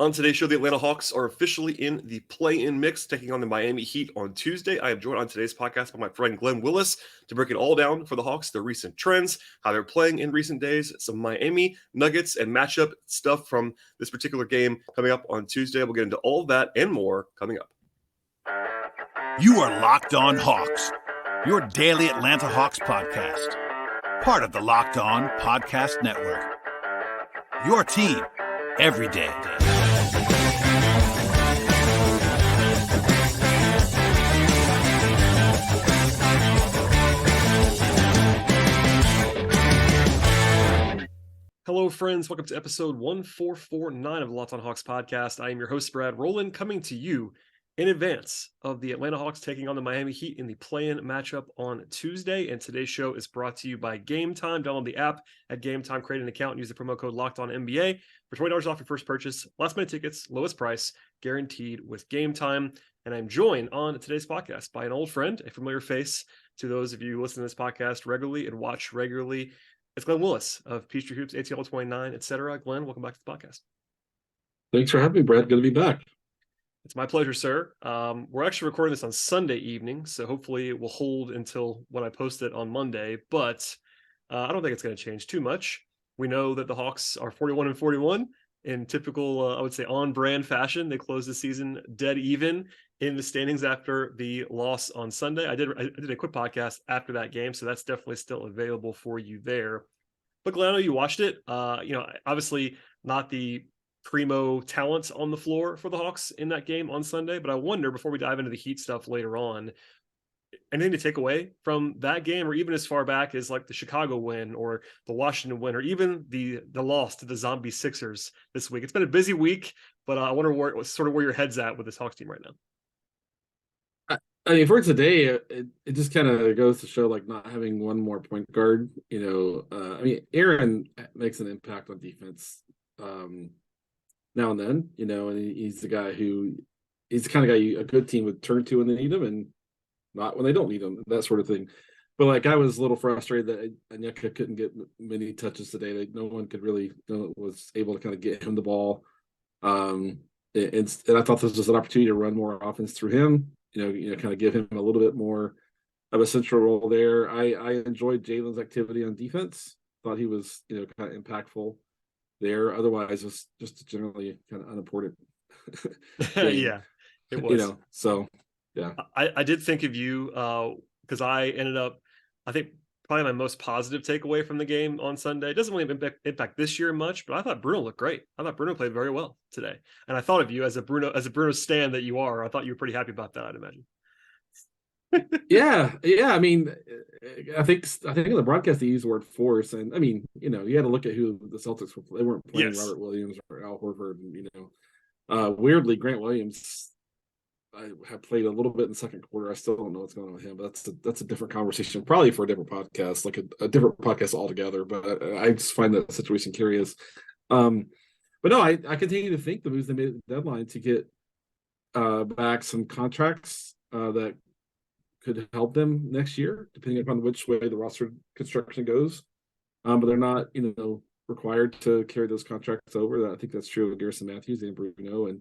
On today's show, the Atlanta Hawks are officially in the play-in mix, taking on the Miami Heat on Tuesday. I am joined on today's podcast by my friend Glen Willis to break it all down for the Hawks, their recent trends, how they're playing in recent days, some Miami Nuggets and matchup stuff from this particular game coming up on Tuesday. We'll get into all of that and more coming up. You are Locked On Hawks, your daily Atlanta Hawks podcast, part of the Locked On Podcast Network. Your team every day. Hello, friends. Welcome to episode 1449 of the Locked On Hawks podcast. I am your host, Brad Rowland, coming to you in advance of the Atlanta Hawks taking on the Miami Heat in the play-in matchup on Tuesday. And today's show is brought to you by Gametime. Download the app at Gametime, create an account, and use the promo code LOCKEDONNBA for $20 off your first purchase. Last-minute tickets, lowest price, guaranteed with Gametime. And I'm joined on today's podcast by an old friend, a familiar face to those of you who listen to this podcast regularly and watch regularly. It's Glen Willis of Peachtree Hoops, ATL 29, etc. Glen, welcome back to the podcast. Thanks for having me, Brad. Good to be back. It's my pleasure, sir. We're actually recording this on Sunday evening, so hopefully it will hold until when I post it on Monday, but I don't think it's going to change too much. We know that the Hawks are 41-41 in typical, I would say, on-brand fashion. They closed the season dead even in the standings after the loss on Sunday. I did a quick podcast after that game, so that's definitely still available for you there. But Glen, I know you watched it. Obviously not the primo talents on the floor for the Hawks in that game on Sunday, but I wonder, before we dive into the Heat stuff later on, anything to take away from that game, or even as far back as like the Chicago win or the Washington win, or even the loss to the Zombie Sixers this week? It's been a busy week, but I wonder where your head's at with this Hawks team right now. I mean, for today, it just kind of goes to show, like, not having one more point guard. Aaron makes an impact on defense now and then, and he's the kind of guy a good team would turn to when they need him, and not when they don't need him, that sort of thing. But like, I was a little frustrated that Onyeka couldn't get many touches today. Like, no one could really was able to kind of get him the ball. And I thought this was an opportunity to run more offense through him. Kind of give him a little bit more of a central role there. I enjoyed Jalen's activity on defense. Thought he was, kind of impactful there. Otherwise, it was just generally kind of unimportant. Yeah, it was. So yeah. I did think of you because I ended up, I think, probably my most positive takeaway from the game on Sunday. It doesn't really impact this year much, but I thought Bruno looked great. I thought Bruno played very well today. And I thought of you as a Bruno stan that you are. I thought you were pretty happy about that, I'd imagine. Yeah. I mean, I think in the broadcast they used the word force, and I mean, you had to look at who the Celtics were. They weren't playing Robert Williams or Al Horford, and weirdly, Grant Williams, I have played a little bit in the second quarter. I still don't know what's going on with him, but that's a different conversation, probably for a different podcast, like a different podcast altogether. But I just find that situation curious. But no, I continue to think the moves they made at the deadline to get back some contracts that could help them next year, depending upon which way the roster construction goes. But they're not, required to carry those contracts over. I think that's true of Garrison Matthews and Bruno and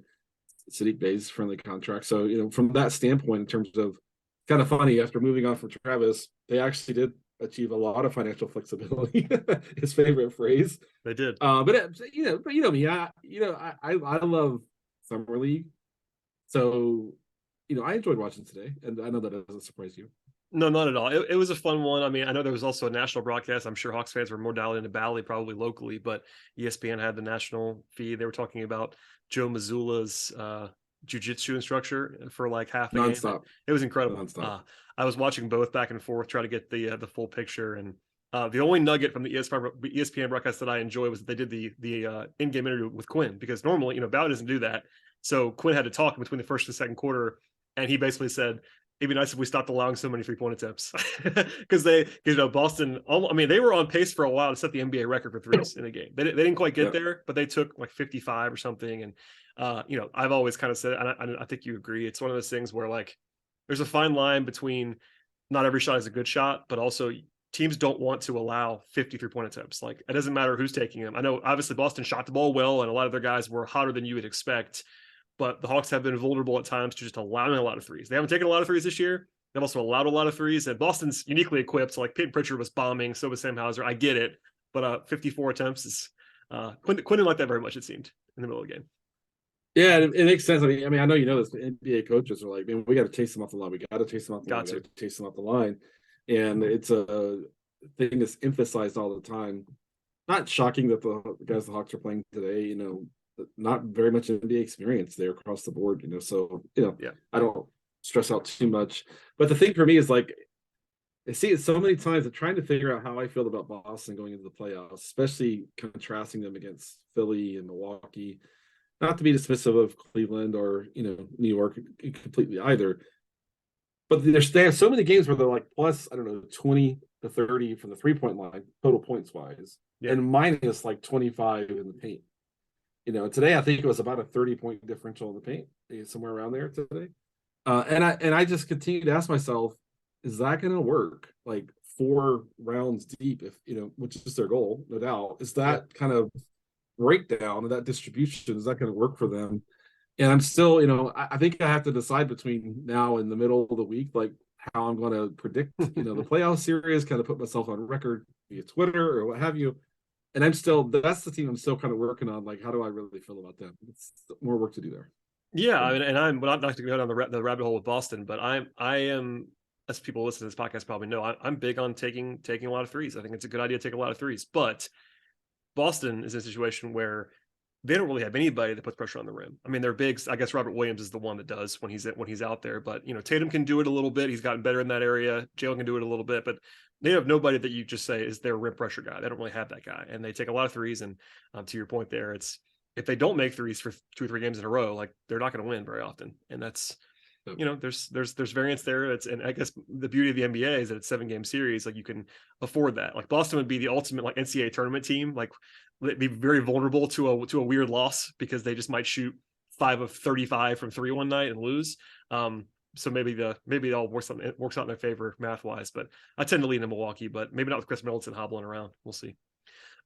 Saddiq Bey's friendly contract. So, from that standpoint, in terms of, kind of funny, after moving on from Travis, they actually did achieve a lot of financial flexibility. His favorite phrase. They did. But me, I love Summer League. So, I enjoyed watching today, and I know that doesn't surprise you. No, not at all. It was a fun one. I mean, I know there was also a national broadcast. I'm sure Hawks fans were more dialed into Bally, probably locally, but ESPN had the national feed. They were talking about Joe Mazzulla's jiu-jitsu instructor for like half a nonstop. Game. It was incredible. I was watching both back and forth, trying to get the full picture. And the only nugget from the ESPN broadcast that I enjoyed was that they did the in-game interview with Quin, because normally, Bally doesn't do that. So Quin had to talk between the first and second quarter, and he basically said, it'd be nice if we stopped allowing so many 3-point attempts, because Boston, they were on pace for a while to set the NBA record for threes in a game. They didn't quite get there, but they took like 55 or something. And, I've always kind of said, and I think you agree, it's one of those things where, like, there's a fine line between not every shot is a good shot, but also teams don't want to allow 53-point attempts. Like, it doesn't matter who's taking them. I know obviously Boston shot the ball well, and a lot of their guys were hotter than you would expect, but the Hawks have been vulnerable at times to just allowing a lot of threes. They haven't taken a lot of threes this year. They've also allowed a lot of threes, and Boston's uniquely equipped. Like, Peyton Pritchard was bombing, so was Sam Hauser. I get it, but 54 attempts is Quin didn't like that very much, it seemed, in the middle of the game. Yeah, it makes sense. I mean, I know you know this. The NBA coaches are like, man, we got to chase them off the line. We got to chase them off the line. We got to chase them off the line, and it's a thing that's emphasized all the time. Not shocking that the guys the Hawks are playing today, you know, not very much NBA experience there across the board, you know. So, you know, Yeah. I don't stress out too much. But the thing for me is like, I see it so many times. I'm trying to figure out how I feel about Boston going into the playoffs, especially contrasting them against Philly and Milwaukee. Not to be dismissive of Cleveland or, you know, New York completely either. But they have so many games where they're like plus, I don't know, 20 to 30 from the 3-point line, total points wise, and minus like 25 in the paint. You know, today I think it was about a 30-point differential in the paint, somewhere around there today. And I just continue to ask myself, is that going to work? Like 4 rounds deep, if you know, which is their goal, no doubt. Is that kind of breakdown of that distribution, is that going to work for them? And I'm still, you know, I think I have to decide between now and the middle of the week, like how I'm going to predict, you know, the playoff series, kind of put myself on record via Twitter or what have you. And that's the team I'm still kind of working on. Like, how do I really feel about them? It's more work to do there. Yeah, I mean, and I'm not going to go down the rabbit hole with Boston, but I am, as people listening to this podcast probably know, I'm big on taking a lot of threes. I think it's a good idea to take a lot of threes, but Boston is in a situation where they don't really have anybody that puts pressure on the rim. I mean, they're bigs. I guess Robert Williams is the one that does when he's out there. But you know, Tatum can do it a little bit. He's gotten better in that area. Jalen can do it a little bit, but they have nobody that you just say is their rim pressure guy. They don't really have that guy, and they take a lot of threes. And to your point, there, it's if they don't make threes for 2 or 3 games in a row, like they're not going to win very often. And that's, you know, there's variance there. That's, and I guess the beauty of the NBA is that it's 7-game series. Like you can afford that. Like Boston would be the ultimate like NCAA tournament team. Like they'd be very vulnerable to a weird loss because they just might shoot 5 of 35 from 3 one night and lose. So maybe it all works out in their favor math wise. But I tend to lean in Milwaukee, but maybe not with Chris Middleton hobbling around. We'll see.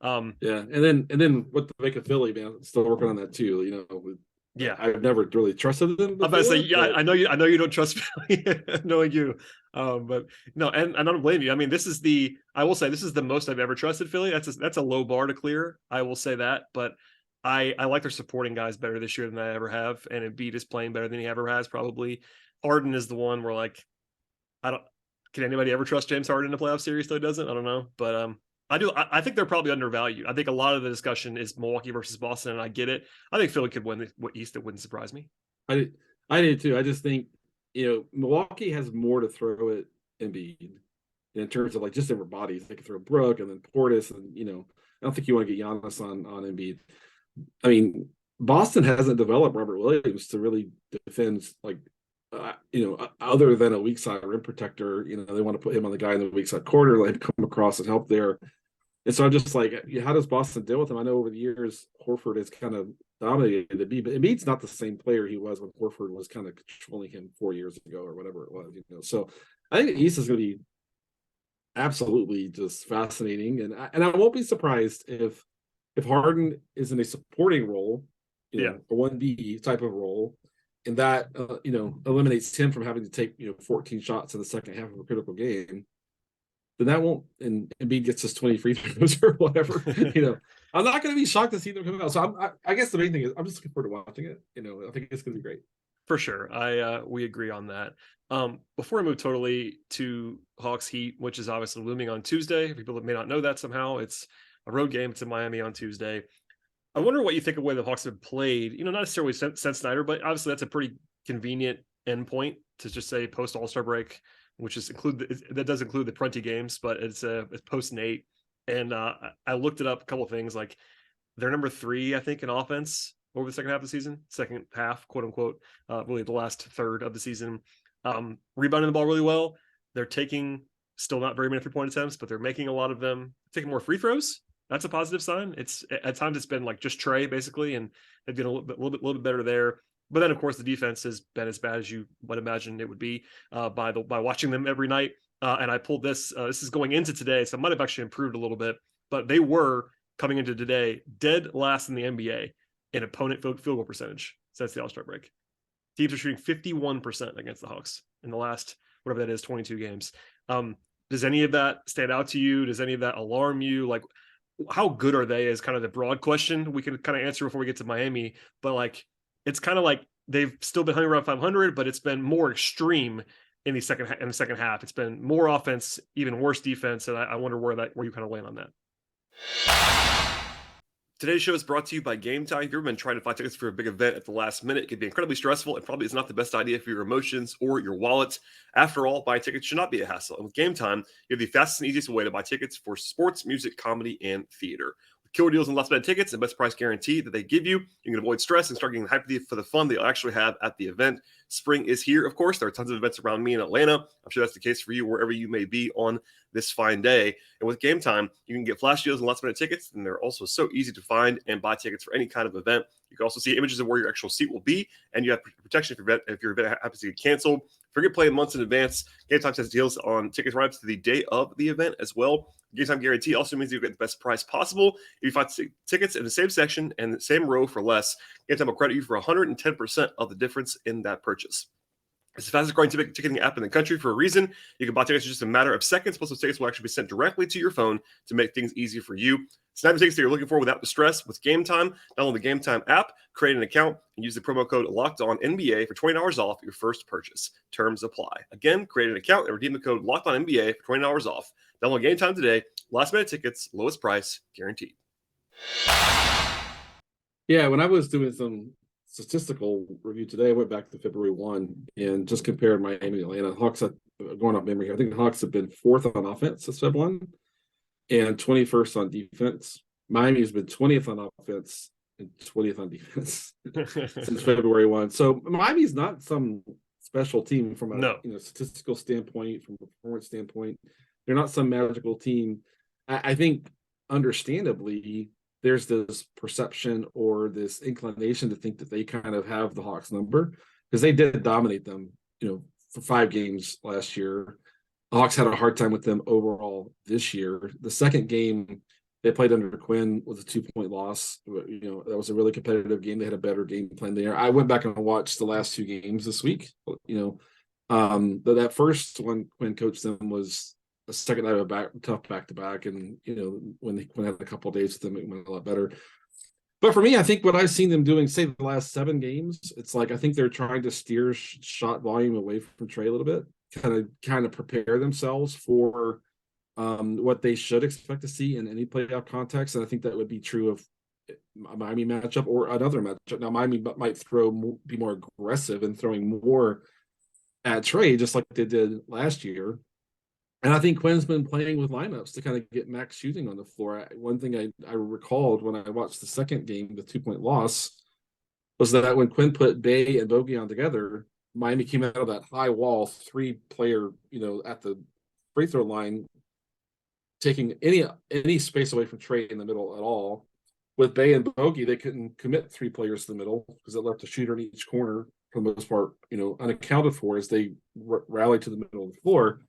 Yeah, and then what to make of Philly, man? Still working on that too. You know, I've never really trusted them before. I'm about to say, I know you don't trust Philly, knowing you. But no, and I don't blame you. I mean, I will say this is the most I've ever trusted Philly. That's a low bar to clear. I will say that, but I like their supporting guys better this year than I ever have, and Embiid is playing better than he ever has. Probably Harden is the one where like can anybody ever trust James Harden in a playoff series? Though he doesn't. I don't know, but I do. I think they're probably undervalued. I think a lot of the discussion is Milwaukee versus Boston, and I get it. I think Philly could win the East. It wouldn't surprise me. I did too. I just think, you know, Milwaukee has more to throw at Embiid in terms of like just different bodies. They can throw Brook and then Portis, and you know, I don't think you want to get Giannis on Embiid. I mean, Boston hasn't developed Robert Williams to really defend like. You know, other than a weak side rim protector, you know, they want to put him on the guy in the weak side corner, let him come across and help there. And so I'm just like, how does Boston deal with him? I know over the years, Horford has kind of dominated Embiid, but Embiid's not the same player he was when Horford was kind of controlling him 4 years ago or whatever it was, you know. So I think the East is going to be absolutely just fascinating. And I won't be surprised if Harden is in a supporting role, you know, a 1B type of role, and that you know, eliminates him from having to take, you know, 14 shots in the second half of a critical game, then that won't, and Embiid gets his 20 free throws or whatever. You know, I'm not going to be shocked to see them come out. So I guess the main thing is I'm just looking forward to watching it. You know, I think it's going to be great. For sure. We agree on that. Before I move totally to Hawks Heat, which is obviously looming on Tuesday, people that may not know that somehow, it's a road game. It's in Miami on Tuesday. I wonder what you think of the way the Hawks have played. You know, not necessarily since Snyder, but obviously that's a pretty convenient endpoint to just say post All-Star break, which is that does include the Prunty games, but it's post Nate. And I looked it up a couple of things, like they're number 3, I think, in offense over the second half of the season, second half, quote unquote, really the last third of the season. Rebounding the ball really well. They're taking still not very many 3-point attempts, but they're making a lot of them, taking more free throws. That's a positive sign. It's at times it's been like just Trey basically, and they've been a little bit better there. But then of course the defense has been as bad as you might imagine it would be by watching them every night. and I pulled this. This is going into today, so it might have actually improved a little bit. But they were coming into today dead last in the NBA in opponent field goal percentage since the All-Star break. Teams are shooting 51% against the Hawks in the last, whatever that is, 22 games. Does any of that stand out to you? Does any of that alarm you? Like, how good are they is kind of the broad question we can kind of answer before we get to Miami. But like, it's kind of like they've still been hovering around 500, but it's been more extreme in the second half. It's been more offense, even worse defense. And I wonder where you kind of land on that. Today's show is brought to you by Gametime. If you've ever been trying to find tickets for a big event at the last minute, it can be incredibly stressful and probably is not the best idea for your emotions or your wallet. After all, buying tickets should not be a hassle. And with Gametime, you have the fastest and easiest way to buy tickets for sports, music, comedy, and theater. With killer deals and last minute tickets and best price guarantee that they give you, you can avoid stress and start getting hyped for the fun they'll actually have at the event. Spring is here, of course. There are tons of events around me in Atlanta. I'm sure that's the case for you wherever you may be on this fine day. And with Gametime, you can get flash deals and last minute tickets, and they're also so easy to find and buy tickets for any kind of event. You can also see images of where your actual seat will be, and you have protection if your event happens to get canceled. Forget playing months in advance. Gametime has deals on tickets right up to the day of the event as well. Gametime guarantee also means you get the best price possible. If you find tickets in the same section and the same row for less, Gametime will credit you for 110% of the difference in that purchase. It's the fastest growing ticketing app in the country for a reason. You can buy tickets in just a matter of seconds. Plus, those tickets will actually be sent directly to your phone to make things easier for you. Snap the tickets that you're looking for without the stress with Gametime. Download the Gametime app, create an account, and use the promo code LOCKEDONNBA for $20 off your first purchase. Terms apply. Again, create an account and redeem the code LOCKEDONNBA for $20 off. Download Gametime today. Last minute tickets, lowest price, guaranteed. Yeah, when I was doing some statistical review today, I went back to February 1 and just compared Miami and Atlanta. Hawks, going off memory here, I think the Hawks have been 4th on offense since Feb 1 and 21st on defense. Miami has been 20th on offense and 20th on defense since February 1. So Miami's not some special team from a statistical standpoint, from a performance standpoint. They're not some magical team. I think, understandably, there's this perception or this inclination to think that they kind of have the Hawks number because they did dominate them, for 5 games last year. The Hawks had a hard time with them overall this year. The second game they played under Quin was a 2-point loss. That was a really competitive game. They had a better game plan there. I went back and watched the last 2 games this week. That first one Quin coached them was the second night of a tough back-to-back, and when they had a couple of days with them, it went a lot better. But for me, I think what I've seen them doing, say the last 7 games, it's like I think they're trying to steer shot volume away from Trey a little bit, kind of prepare themselves for what they should expect to see in any playoff context, and I think that would be true of a Miami matchup or another matchup. Now Miami might be more aggressive and throwing more at Trey, just like they did last year. And I think Quin's been playing with lineups to kind of get max shooting on the floor. One thing I recalled when I watched the second game, the 2-point loss, was that when Quin put Bay and Bogey on together, Miami came out of that high wall 3-player, at the free throw line, taking any space away from Trey in the middle at all. With Bay and Bogey, they couldn't commit 3 players to the middle because it left a shooter in each corner for the most part, unaccounted for as they rallied to the middle of the floor.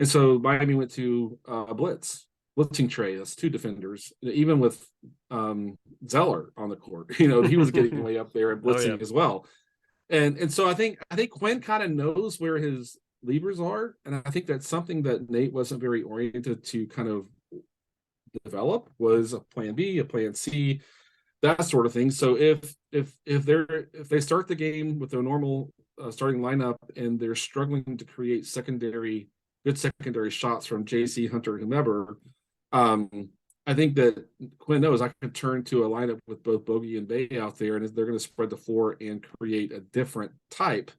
And so Miami went to a blitzing Trey. That's 2 defenders, even with Zeller on the court. He was getting way up there and blitzing as well. And so I think Quin kind of knows where his levers are, and I think that's something that Nate wasn't very oriented to kind of develop, was a plan B, a plan C, that sort of thing. So if they start the game with their normal starting lineup and they're struggling to create good secondary shots from JC, Hunter, whomever, I think that Quin knows I can turn to a lineup with both Bogey and Bay out there, and they're going to spread the floor and create a different type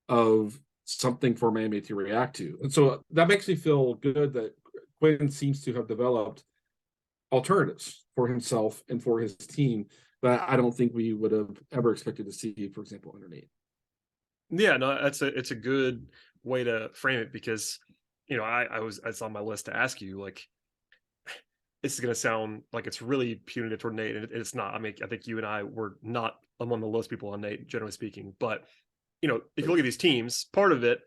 of something for Miami to react to. And so that makes me feel good that Quin seems to have developed alternatives for himself and for his team that I don't think we would have ever expected to see, for example, under Nate. Yeah, no, it's a good way to frame it because it's on my list to ask you, like, this is going to sound like it's really punitive toward Nate, and it's not. I mean, I think you and I were not among the lowest people on Nate, generally speaking. But, if you look at these teams, part of it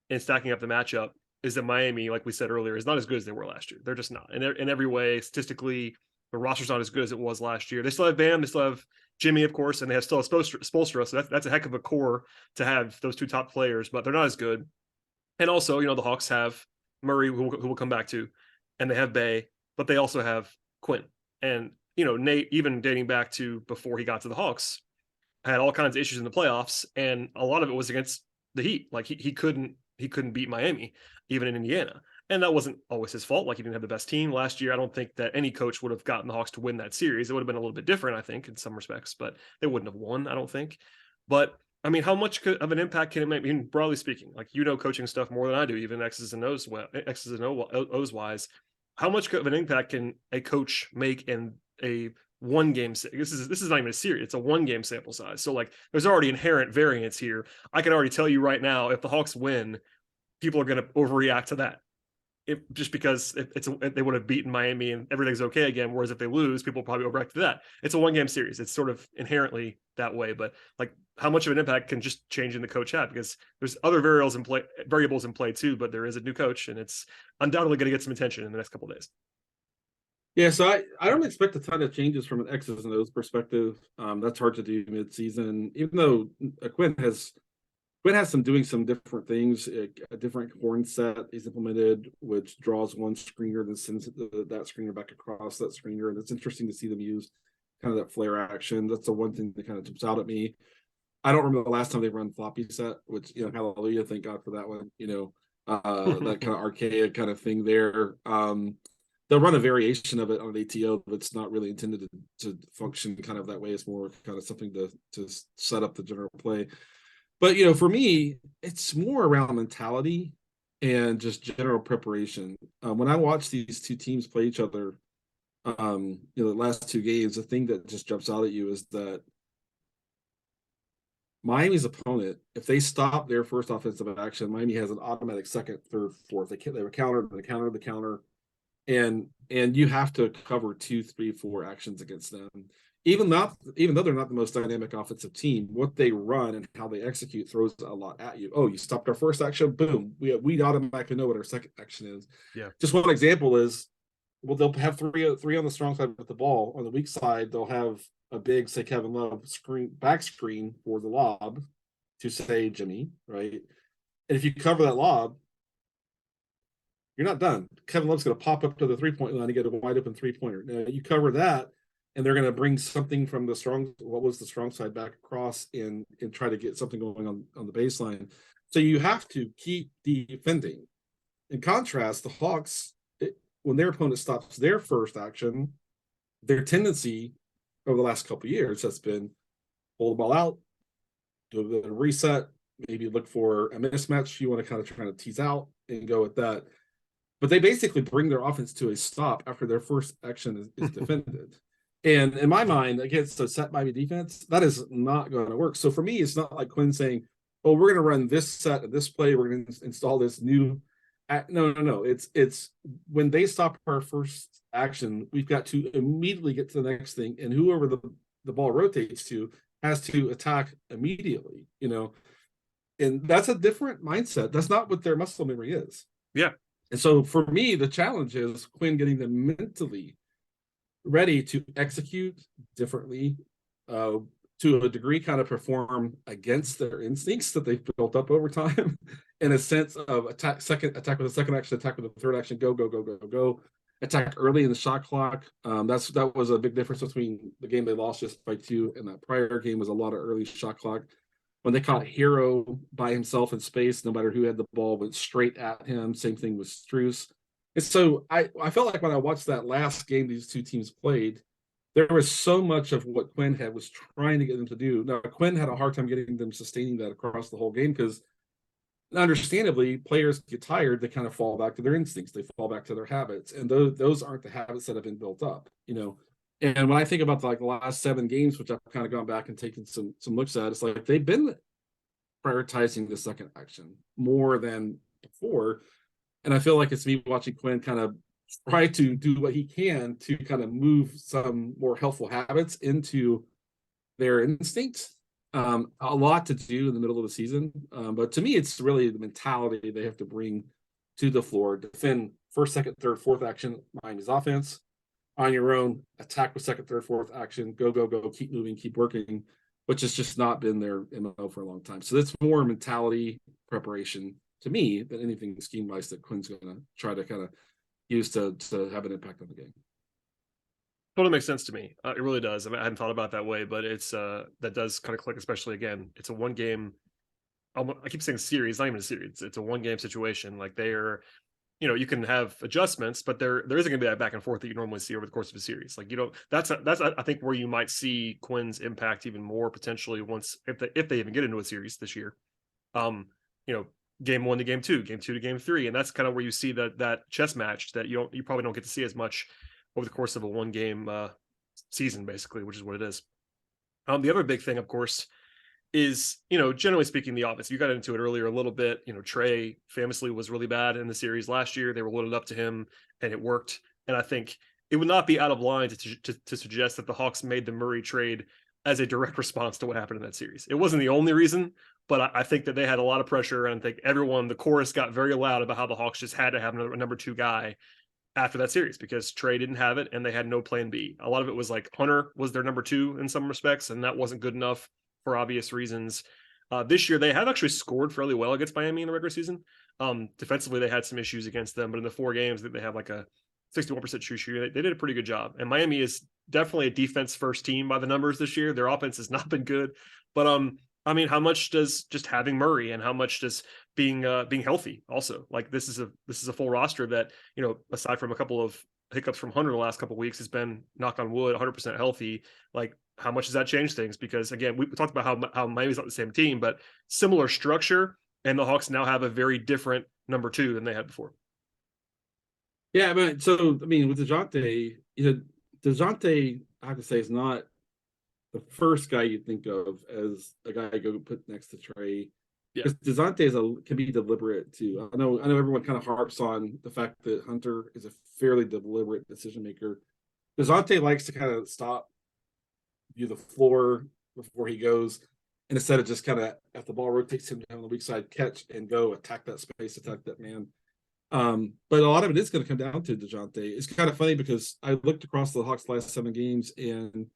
in stacking up the matchup is that Miami, like we said earlier, is not as good as they were last year. They're just not. And in every way, statistically, the roster's not as good as it was last year. They still have Bam, they still have Jimmy, of course, and they have still Spoelstra. So that's a heck of a core to have those two top players, but they're not as good. And also, the Hawks have Murray, who we'll come back to, and they have Bay, but they also have Quin. And, Nate, even dating back to before he got to the Hawks, had all kinds of issues in the playoffs, and a lot of it was against the Heat. Like he couldn't beat Miami, even in Indiana. And that wasn't always his fault. Like, he didn't have the best team last year. I don't think that any coach would have gotten the Hawks to win that series. It would have been a little bit different, I think, in some respects, but they wouldn't have won, I don't think. But I mean, how much of an impact can it make? I mean, broadly speaking, like, coaching stuff more than I do, even X's and O's wise. How much of an impact can a coach make in a one game? This is not even a series. It's a 1 game sample size. So, like, there's already inherent variance here. I can already tell you right now, if the Hawks win, people are going to overreact to that. Just because they would have beaten Miami and everything's okay again. Whereas if they lose, people probably overreact to that. It's a 1 game series. It's sort of inherently that way. But, like, how much of an impact can just changing the coach have? Because there's other variables in play too. But there is a new coach, and it's undoubtedly going to get some attention in the next couple of days. Yeah, so I don't expect a ton of changes from an X's and O's perspective. That's hard to do mid-season, even though Quin has doing some different things. A different horn set is implemented, which draws one screener, then sends that screener back across that screener. And it's interesting to see them use kind of that flare action. That's the one thing that kind of jumps out at me. I don't remember the last time they run floppy set, which, hallelujah, thank God for that one. That kind of archaic kind of thing there. They'll run a variation of it on an ATL, but it's not really intended to function kind of that way. It's more kind of something to set up the general play. But, for me, it's more around mentality and just general preparation. When I watch these two teams play each other, the last 2 games, the thing that just jumps out at you is that Miami's opponent, if they stop their first offensive action, Miami has an automatic second, third, fourth. They were countered, the counter. And you have to cover 2, 3, 4 actions against them. Even though they're not the most dynamic offensive team, what they run and how they execute throws a lot at you. Oh, you stopped our first action, boom. We automatically know what our second action is. Yeah. Just one example is, they'll have three on the strong side with the ball. On the weak side, they'll have a big, say, Kevin Love back screen for the lob to, say, Jimmy, right? And if you cover that lob, you're not done. Kevin Love's going to pop up to the 3-point line and get a wide open 3-pointer. Now you cover that, and they're going to bring something from the strong side back across and try to get something going on the baseline. So you have to keep defending. In contrast, the Hawks, when their opponent stops their first action, their tendency over the last couple of years has been pull the ball out, do a bit of reset, maybe look for a mismatch you want to kind of try to tease out and go with that. But they basically bring their offense to a stop after their first action is defended. And in my mind, against a set Miami defense, that is not going to work. So for me, it's not like Quin saying, oh, we're going to run this set of this play, we're going to install this new. No. It's when they stop our first action, we've got to immediately get to the next thing. And whoever the ball rotates to has to attack immediately, And that's a different mindset. That's not what their muscle memory is. Yeah. And so for me, the challenge is Quin getting them mentally ready to execute differently, to a degree, kind of perform against their instincts that they've built up over time, in a sense of attack with the second action, attack with the third action, go, attack early in the shot clock. That was a big difference between the game they lost just by 2 and that prior game was a lot of early shot clock. When they caught Hero by himself in space, no matter who had the ball, went straight at him. Same thing with Strus. And so I felt like when I watched that last game these two teams played, there was so much of what Quin was trying to get them to do. Now, Quin had a hard time getting them sustaining that across the whole game because, understandably, players get tired. They kind of fall back to their instincts. They fall back to their habits. And those aren't the habits that have been built up, And when I think about the last 7 games, which I've kind of gone back and taken some looks at, it's like they've been prioritizing the second action more than before. And I feel like it's me watching Quin kind of try to do what he can to kind of move some more helpful habits into their instincts. A lot to do in the middle of the season. But to me, it's really the mentality they have to bring to the floor, defend first, second, third, fourth action, Miami's offense. On your own, attack with second, third, fourth action, go, keep moving, keep working, which has just not been their MO for a long time. So that's more mentality preparation to me than anything scheme-wise that Quin's going to try to kind of use to have an impact on the game. Totally makes sense to me. It really does. I mean, I hadn't thought about it that way, but it's that does kind of click, especially again. It's a one game. I keep saying series, not even a series. It's a one game situation. Like they're, you can have adjustments, but there isn't going to be that back and forth that you normally see over the course of a series. Like you don't. That's I think where you might see Quin's impact even more potentially once if they even get into a series this year. Game 1 to game 2, game 2 to game 3, and that's kind of where you see that chess match that you probably don't get to see as much over the course of a one game season, basically, which is what it is. The other big thing, of course, is, generally speaking, the offense. You got into it earlier a little bit. Trey famously was really bad in the series last year. They were loaded up to him and it worked. And I think it would not be out of line to suggest that the Hawks made the Murray trade as a direct response to what happened in that series. It wasn't the only reason, but I think that they had a lot of pressure, and I think the chorus got very loud about how the Hawks just had to have a number 2 guy after that series because Trey didn't have it and they had no plan B. A lot of it was like Hunter was their number 2 in some respects, and that wasn't good enough for obvious reasons. This year, they have actually scored fairly well against Miami in the regular season. Defensively, they had some issues against them, but in the 4 games that they have like a 61% true shooting, they did a pretty good job. And Miami is definitely a defense first team by the numbers this year. Their offense has not been good, but how much does just having Murray and how much does being healthy also, like this is a full roster that, aside from a couple of hiccups from Hunter the last couple of weeks, has been, knock on wood, 100% healthy. Like how much does that change things? Because again, we talked about how Miami's not the same team, but similar structure, and the Hawks now have a very different number 2 than they had before. Yeah, with Dejounte, Dejounte, I have to say, is not the first guy you think of as a guy you go put next to Trey. Because Dejounte can be deliberate too. I know everyone kind of harps on the fact that Hunter is a fairly deliberate decision maker. Dejounte likes to kind of stop, view the floor before he goes, and instead of just kind of, if the ball rotates him down the weak side, catch and go, attack that space, attack that man. But a lot of it is going to come down to Dejounte. It's kind of funny because I looked across the Hawks' last 7 games, and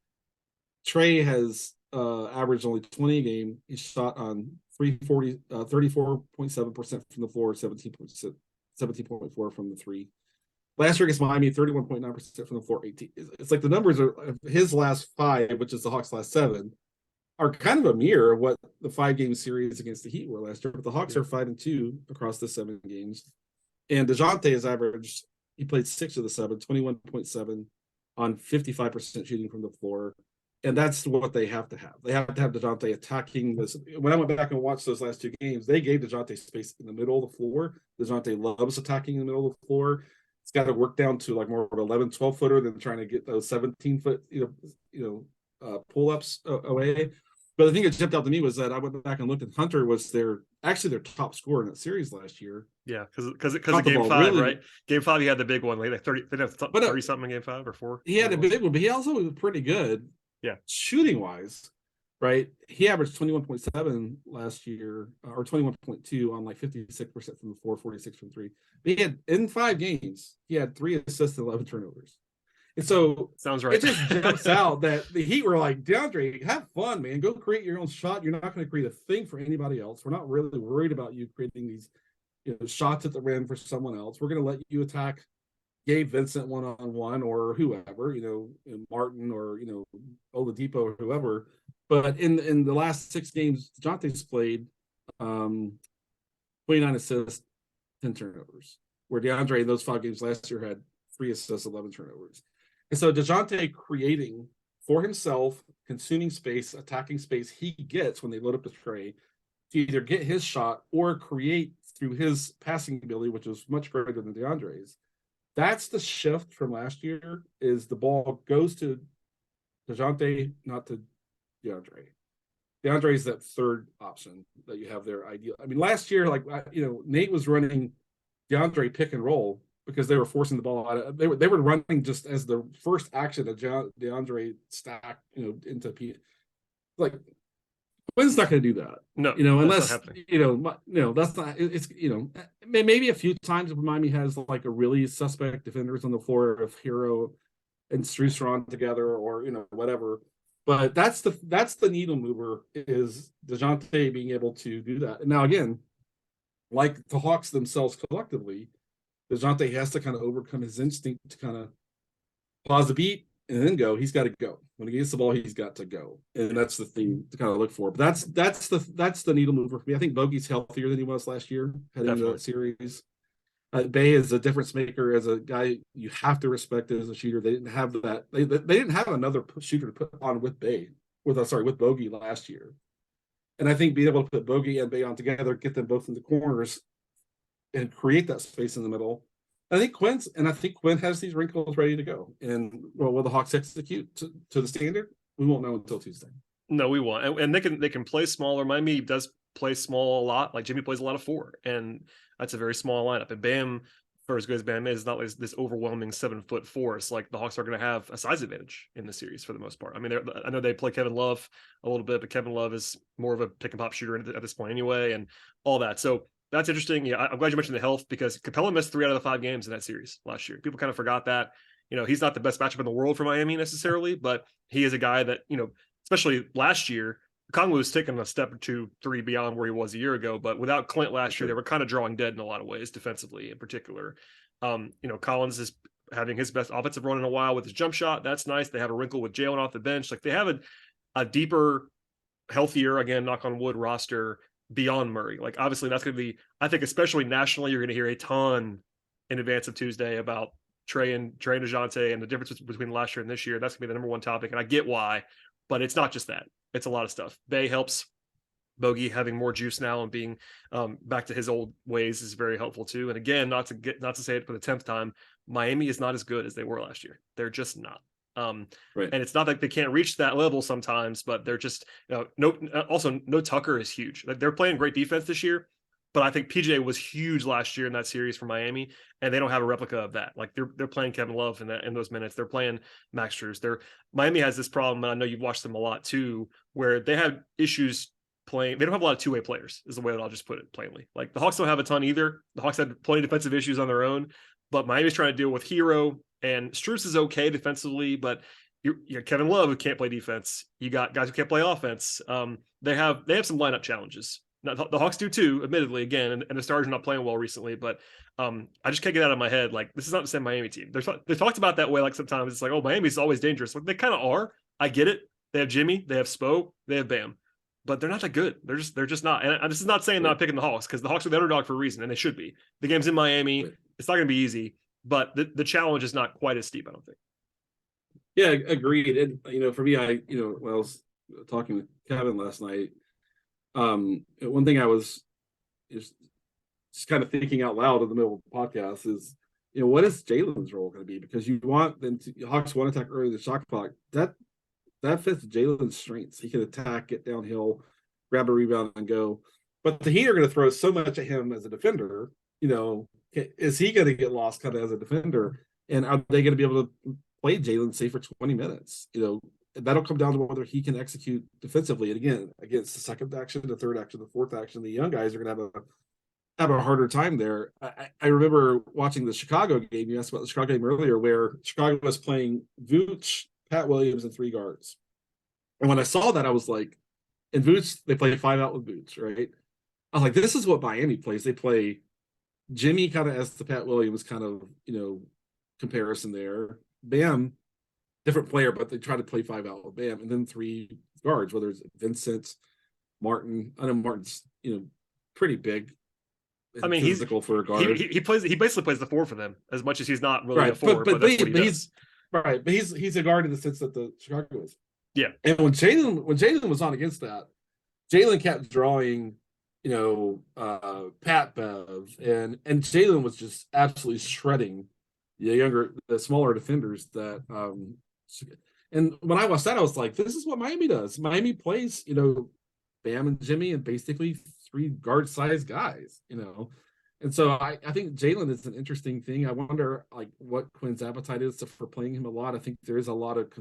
Trey has averaged only 20 a game. He shot on 34.7% from the floor, 17.4 from the 3. Last year against Miami, 31.9% from the floor, 18. It's like the numbers are his last 5, which is the Hawks' last 7, are kind of a mirror of what the 5-game series against the Heat were last year. But the Hawks are 5-2 across the 7 games. And Dejounte has averaged, he played 6 of the 7, 21.7 on 55% shooting from the floor. And that's what they have to have. They have to have Dejounte attacking this. When I went back and watched those last 2 games, they gave Dejounte space in the middle of the floor. Dejounte loves attacking in the middle of the floor. It's got to work down to like more of an 11, 12 footer than trying to get those 17-foot, pull-ups away. But the thing that jumped out to me was that I went back and looked at Hunter was their top scorer in that series last year. Yeah, because of game 5, really, right? Game 5, he had the big one, like 30 something in game 5 or 4. He had a big one, but he also was pretty good. Yeah, shooting wise, right? He averaged 21.7 last year, or 21.2 on like 56% from the floor, 46 from 3. But he had, in 5 games, he had 3 assists and 11 turnovers. And so sounds right. It just jumps out that the Heat were like, DeAndre, have fun, man. Go create your own shot. You're not going to create a thing for anybody else. We're not really worried about you creating these shots at the rim for someone else. We're going to let you attack Gabe Vincent one-on-one or whoever, Martin or, Oladipo or whoever. But in the last 6 games, Dejounte's played 29 assists, 10 turnovers, where DeAndre in those 5 games last year had 3 assists, 11 turnovers. And so Dejounte creating for himself, consuming space, attacking space he gets when they load up the Trey to either get his shot or create through his passing ability, which was much greater than DeAndre's. That's the shift from last year, is the ball goes to Dejounte, not to DeAndre. DeAndre is that third option that you have there. Ideal. I mean, last year, Nate was running DeAndre pick and roll because they were forcing the ball out. They were running just as the first action of DeAndre stack, into Pete. Like Quin's not going to do that. No, Unless that's not. It's maybe a few times Miami has like a really suspect defenders on the floor if Hero and Strus are on together, or whatever. But that's the needle mover, is Dejounte being able to do that. And now again, like the Hawks themselves collectively, Dejounte has to kind of overcome his instinct to kind of pause the beat and then go. He's got to go. When he gets the ball, he's got to go. And that's the thing to kind of look for. But that's the needle mover for me. I think Bogey's healthier than he was last year heading into that series. Bay is a difference maker, as a guy you have to respect as a shooter. They didn't have that. They didn't have another shooter to put on with Bogey last year. And I think being able to put Bogey and Bay on together, get them both in the corners, and create that space in the middle. I think Quin has these wrinkles ready to go. And will the Hawks execute to the standard? We won't know until Tuesday. No, we won't. And they can play smaller. Miami does play small a lot. Like Jimmy plays a lot of 4, and that's a very small lineup. And Bam, for as good as Bam is not like this overwhelming 7-foot force. Like the Hawks are going to have a size advantage in the series for the most part. I mean, I know they play Kevin Love a little bit, but Kevin Love is more of a pick and pop shooter at this point anyway, and all that. So that's interesting. Yeah, I'm glad you mentioned the health, because Capella missed 3 out of the 5 games in that series last year. People kind of forgot that. He's not the best matchup in the world for Miami necessarily, but he is a guy that, especially last year, Kongwu was taking a step or 2, 3 beyond where he was a year ago. But without Clint last year, they were kind of drawing dead in a lot of ways, defensively in particular. Collins is having his best offensive run in a while with his jump shot. That's nice. They have a wrinkle with Jalen off the bench. Like they have a deeper, healthier, again, knock on wood, roster beyond Murray. Like obviously that's going to be, I think, especially nationally, you're going to hear a ton in advance of Tuesday about Trey and Dejounte and the difference between last year and this year. That's going to be the number one topic. And I get why, but it's not just that. It's a lot of stuff. Bay helps. Bogey having more juice now and being back to his old ways is very helpful too. And again, not to say it for the 10th time, Miami is not as good as they were last year. They're just not. Right. And it's not like they can't reach that level sometimes, but they're just, no Tucker is huge. Like they're playing great defense this year, but I think PJ was huge last year in that series for Miami, and they don't have a replica of that. Like they're playing Kevin Love in those minutes. They're playing Max Strus. Miami has this problem, and I know you've watched them a lot too, where they have issues playing. They don't have a lot of two-way players, is the way that I'll just put it plainly. Like the Hawks don't have a ton either. The Hawks had plenty of defensive issues on their own, but Miami's trying to deal with Hero, and Strus is okay defensively, but you Kevin Love, who can't play defense. You got guys who can't play offense. They have some lineup challenges. Now, the Hawks do too, admittedly, again, and the Stars are not playing well recently, but I just can't get out of my head. Like, this is not the same Miami team. They talked about that way, like sometimes it's like, oh, Miami's always dangerous. Like, they kind of are. I get it. They have Jimmy, they have Spo, they have Bam, but they're not that good. They're just not. And this is not saying not picking the Hawks, because the Hawks are the underdog for a reason, and they should be. The game's in Miami. It's not going to be easy, but the challenge is not quite as steep, I don't think. Yeah, agreed. And, for me, when I was talking with Kevin last night, one thing I was just kind of thinking out loud in the middle of the podcast is, what is Jalen's role going to be? Because you want them to, Hawks want to attack early the shot clock. That fits Jalen's strengths. He can attack, get downhill, grab a rebound, and go. But the Heat are going to throw so much at him as a defender. Is he going to get lost kind of as a defender? And are they going to be able to play Jalen, say, for 20 minutes? That'll come down to whether he can execute defensively. And again, against the second action, the third action, the fourth action, the young guys are going to have a harder time there. I remember watching the Chicago game. You asked about the Chicago game earlier, where Chicago was playing Vooch, Pat Williams, and 3 guards. And when I saw that, I was like, in Vooch, they play 5 out with Vooch, right? I was like, this is what Miami plays. They play Jimmy kind of as the Pat Williams kind of, comparison there. Bam, different player, but they try to play 5 out with Bam, and then 3 guards, whether it's Vincent, Martin. I know Martin's, pretty big. I mean, physical for a guard. He basically plays the 4 for them, as much as he's not really a 4, but that's what he does. Right, but he's a guard in the sense that the Chicago is. Yeah. And when Jalen was on against that, Jalen kept drawing, Pat Bev, and Jalen was just absolutely shredding the smaller defenders that and when I watched that, I was like, this is what Miami does. Miami plays, Bam and Jimmy and basically 3 guard size guys, And so I think Jalen is an interesting thing. I wonder what Quin's appetite is for playing him a lot. I think there is a lot of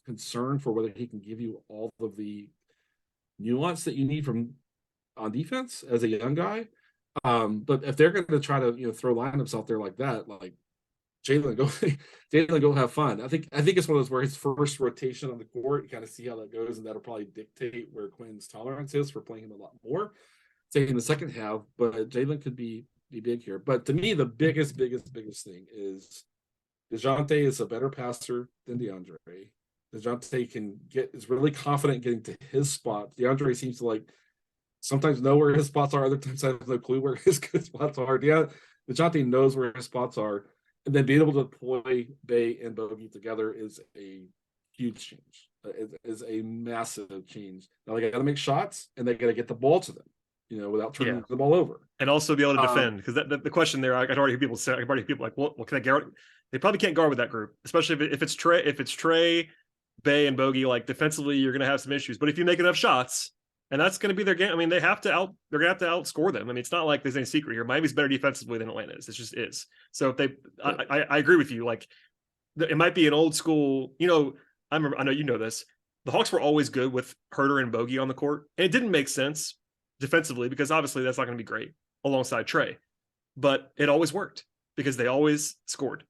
concern for whether he can give you all of the nuance that you need from on defense as a young guy. But if they're going to try to throw lineups out there like that, like Jalen, go have fun. I think it's one of those where his first rotation on the court, you kind of see how that goes, and that'll probably dictate where Quin's tolerance is for playing him a lot more, say in the second half. But Jalen could be big here. But to me, the biggest thing is Dejounte is a better passer than DeAndre. Dejounte is really confident getting to his spot. DeAndre seems to sometimes know where his spots are, other times I have no clue where his good spots are. Dejounte knows where his spots are. And then being able to deploy Bay and Bogey together is a huge change. It is a massive change. Now they got to make shots, and they got to get the ball to them, without turning the ball over, and also be able to defend. Because the question there, I could already hear people say, like, well, can I guard? They probably can't guard with that group, especially if it's Trey, Bay, and Bogey. Like defensively, you're going to have some issues. But if you make enough shots, and that's going to be their game. I mean, they're going to have to outscore them. I mean, it's not like there's any secret here. Miami's better defensively than Atlanta is. It just is. So if I agree with you. Like, it might be an old school. I know you know this. The Hawks were always good with Herter and Bogey on the court, and it didn't make sense defensively because obviously that's not going to be great alongside Trey. But it always worked because they always scored.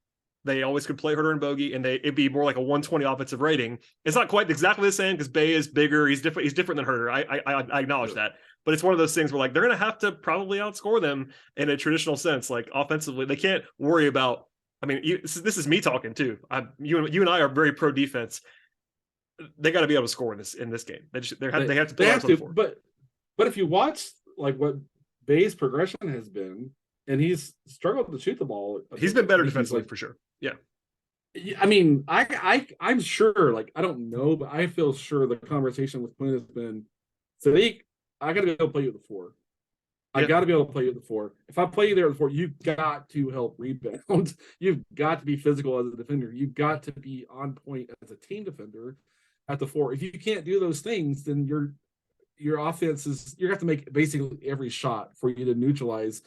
They always could play Herter and Bogey, and it'd be more like a 120 offensive rating. It's not quite exactly the same because Bay is bigger. He's different. He's different than Herter. I acknowledge that, but it's one of those things where they're going to have to probably outscore them in a traditional sense. Like offensively, they can't worry about. I mean, this is me talking too. You and I are very pro defense. They got to be able to score in this game. They have to play on the floor. But if you watch what Bay's progression has been, and he's struggled to shoot the ball. He's been better defensively for sure. Yeah. I mean, I'm sure, I don't know, but I feel sure the conversation with Quin has been, Saddiq, I got to be able to play you at the 4. I got to be able to play you at the 4. If I play you there at the 4, you've got to help rebound. You've got to be physical as a defender. You've got to be on point as a team defender at the 4. If you can't do those things, then your offense is, you have to make basically every shot for you to neutralize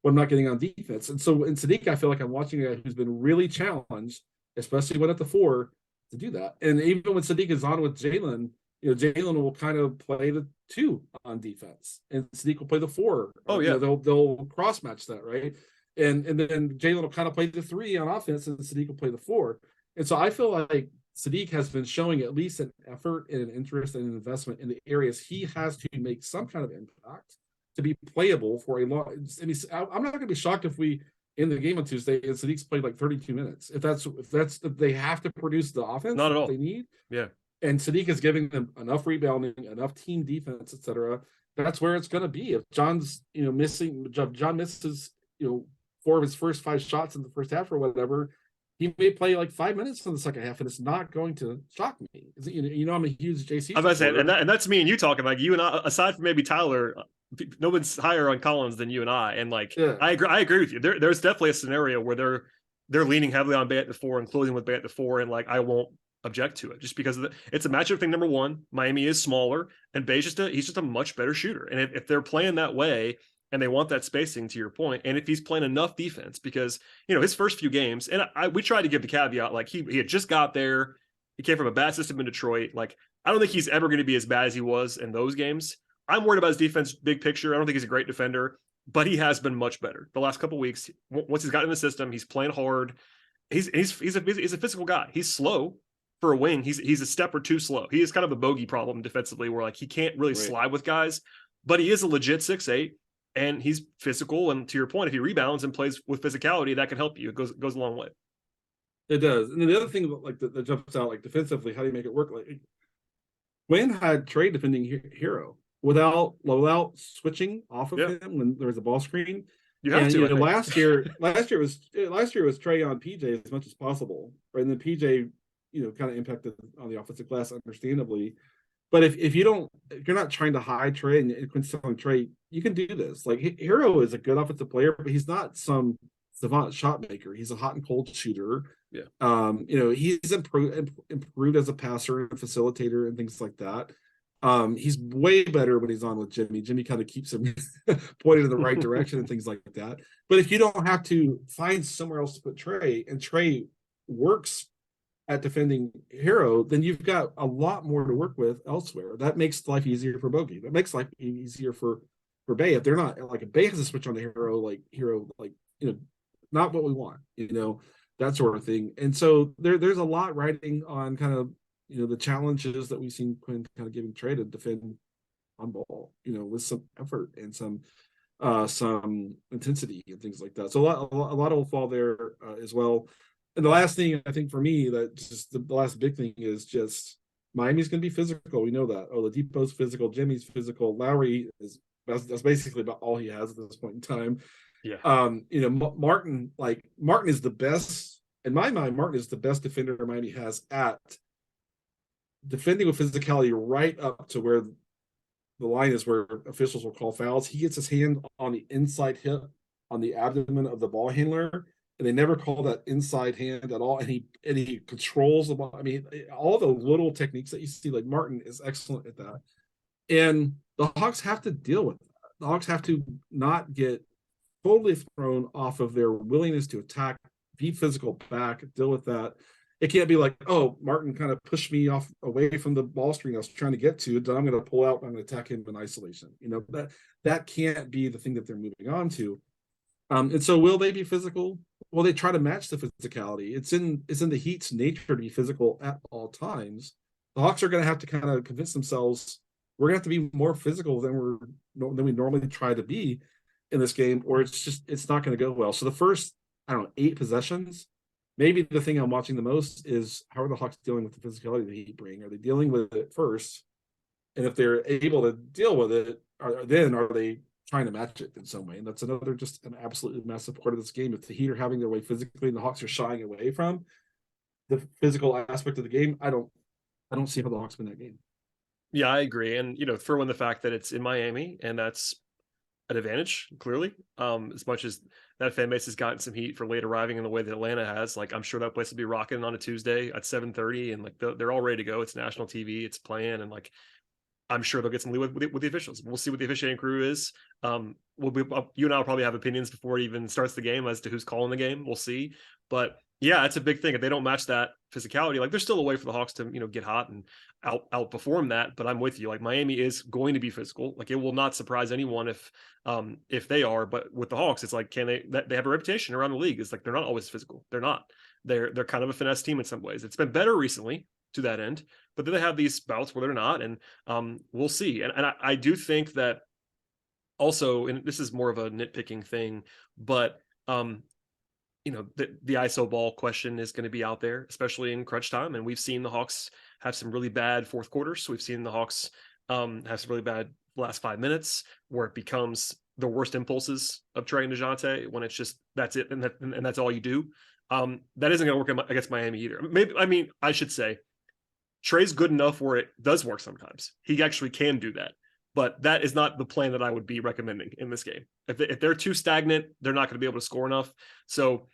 what I'm not getting on defense. And so in Saddiq, I feel like I'm watching a guy who's been really challenged, especially when at the 4, to do that. And even when Saddiq is on with Jalen, Jalen will kind of play the 2 on defense, and Saddiq will play the 4. Oh yeah, they'll cross match that, right? And then Jalen will kind of play the 3 on offense, and Saddiq will play the 4. And so I feel like Saddiq has been showing at least an effort and an interest and an investment in the areas he has to make some kind of impact to be playable for a long. I mean, I'm not going to be shocked if we in the game on Tuesday and Saddiq's played 32 minutes. If they have to produce the offense not at all they need. Yeah. And Saddiq is giving them enough rebounding, enough team defense, etc. That's where it's going to be. If John's John misses 4 of his first 5 shots in the first half or whatever, he may play 5 minutes in the second half, and it's not going to shock me. I'm a huge JC. I was about to say, and that's me and you talking. You and I, aside from maybe Tyler, no one's higher on Collins than you and I. And I agree with you. There's definitely a scenario where they're leaning heavily on Bay at the 4 and closing with Bay at the 4, and I won't object to it just because it's a matchup thing. Number one, Miami is smaller, and Bay's he's just a much better shooter. And if they're playing that way, and they want that spacing, to your point, and if he's playing enough defense, because his first few games, and we tried to give the caveat, he had just got there, he came from a bad system in Detroit. I don't think he's ever going to be as bad as he was in those games. I'm worried about his defense, big picture. I don't think he's a great defender, but he has been much better the last couple of weeks. Once he's gotten in the system, he's playing hard. He's a physical guy. He's slow for a wing. He's a step or 2 slow. He is kind of a bogey problem defensively, where he can't really slide with guys, but he is a legit 6'8". And he's physical, and to your point, if he rebounds and plays with physicality, that can help you. It goes a long way. It does. And then the other thing that jumps out, defensively, how do you make it work? Quin had Trey defending Hero without switching off of him when there was a ball screen. You have to. Last year was Trey on PJ as much as possible, right? And then PJ, kind of impacted on the offensive glass, understandably. But if you're not trying to hide Trey and Quin selling Trey, you can do this. Hero is a good offensive player, but he's not some savant shot maker. He's a hot and cold shooter. Yeah. He's improved as a passer and facilitator and things like that. He's way better when he's on with Jimmy. Jimmy kind of keeps him pointed in the right direction and things like that. But if you don't have to find somewhere else to put Trey, and Trey works at defending Hero, then you've got a lot more to work with elsewhere. That makes life easier for Bogey. That makes life easier for Bay. If they're not like, if Bay has to switch on to Hero, not what we want, that sort of thing. And so there's a lot riding on kind of, the challenges that we've seen Quin kind of giving Trey to defend on ball, with some effort and some intensity and things like that. So a lot will fall there as well. And the last thing I think for me, that just the last big thing is just Miami's going to be physical. We know that. Oladipo's physical, Jimmy's physical, Lowry that's basically about all he has at this point in time. Yeah. Martin is the best in my mind. Martin is the best defender Miami has at defending with physicality right up to where the line is where officials will call fouls. He gets his hand on the inside hip on the abdomen of the ball handler, and they never call that inside hand at all. And he controls the ball. I mean, all the little techniques that you see, like Martin is excellent at that. And the Hawks have to deal with that. The Hawks have to not get totally thrown off of their willingness to attack, be physical back, deal with that. It can't be like, oh, Martin kind of pushed me off away from the ball screen I was trying to get to, then I'm going to pull out, I'm going to attack him in isolation. That can't be the thing that they're moving on to. And so will they be physical? Well, they try to match the physicality. It's in the Heat's nature to be physical at all times. The Hawks are going to have to kind of convince themselves we're going to have to be more physical than we normally try to be in this game, or it's not going to go well. So the first, 8 possessions, maybe the thing I'm watching the most is how are the Hawks dealing with the physicality the Heat bring? Are they dealing with it first? And if they're able to deal with it, are they trying to match it in some way? And that's another just an absolutely massive part of this game. If the Heat are having their way physically and the Hawks are shying away from the physical aspect of the game, I don't see how the Hawks win that game. Yeah, I agree. And, throw in the fact that it's in Miami, and that's an advantage, clearly. As much as that fan base has gotten some heat for late arriving in the way that Atlanta has, I'm sure that place will be rocking on a Tuesday at 7:30, and they're all ready to go. It's national TV, it's playing, and I'm sure they'll get some leeway with the officials. We'll see what the officiating crew is. You and I will probably have opinions before it even starts the game as to who's calling the game. We'll see. But yeah, it's a big thing. If they don't match that physicality, there's still a way for the Hawks to, get hot and outperform that. But I'm with you. Miami is going to be physical. It will not surprise anyone if they are. But with the Hawks, it's can they have a reputation around the league? It's they're not always physical. They're not. They're kind of a finesse team in some ways. It's been better recently to that end, but then they have these bouts where they're not, and we'll see. And I do think that also, and this is more of a nitpicking thing, but the ISO ball question is going to be out there, especially in crunch time. And we've seen the Hawks have some really bad fourth quarters. We've seen the Hawks have some really bad last 5 minutes where it becomes the worst impulses of Trey and Dejounte when it's just that's it, and that's all you do. That isn't going to work against Miami either. Maybe I should say Trey's good enough where it does work sometimes. He actually can do that. But that is not the plan that I would be recommending in this game. If they're too stagnant, they're not going to be able to score enough. So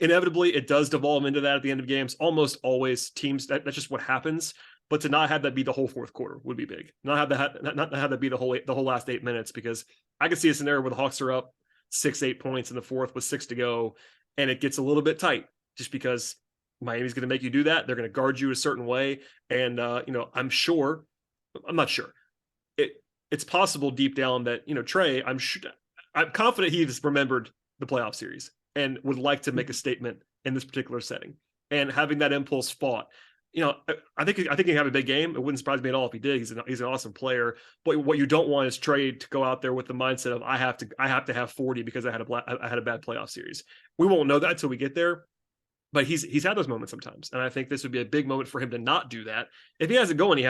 inevitably, it does devolve into that at the end of games. Almost always teams, that's just what happens. But to not have that be the whole fourth quarter would be big. Not have that be the whole last 8 minutes, because I can see a scenario where the Hawks are up 6-8 points in the fourth with 6 to go, and it gets a little bit tight just because Miami's going to make you do that. They're going to guard you a certain way. And, I'm not sure. It's possible deep down that, Trey, I'm confident he's remembered the playoff series and would like to make a statement in this particular setting, and having that impulse fought. I think he can have a big game. It wouldn't surprise me at all if he did. He's an awesome player. But what you don't want is Trey to go out there with the mindset of I have to have 40 because I had a bad playoff series. We won't know that until we get there. But he's had those moments sometimes, and I think this would be a big moment for him to not do that. If he has it going,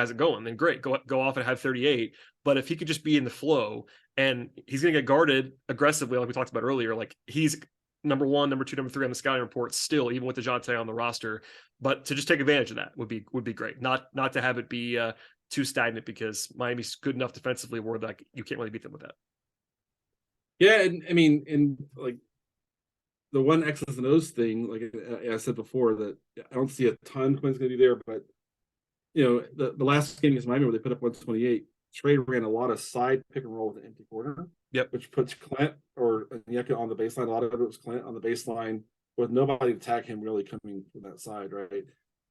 then great, go off and have 38. But if he could just be in the flow, and he's going to get guarded aggressively, like we talked about earlier, he's number 1, number 2, number 3 on the scouting report still, even with Dejounte on the roster. But to just take advantage of that would be great. Not to have it be too stagnant, because Miami's good enough defensively where you can't really beat them with that. Yeah, and the one X's and O's thing, like I said before, that I don't see a ton Quin's going to do there, but the last game against Miami where they put up 128, Trey ran a lot of side pick and roll with an empty corner. Yep. Which puts Clint or Onyeka on the baseline. A lot of it was Clint on the baseline with nobody to attack him really coming from that side, right?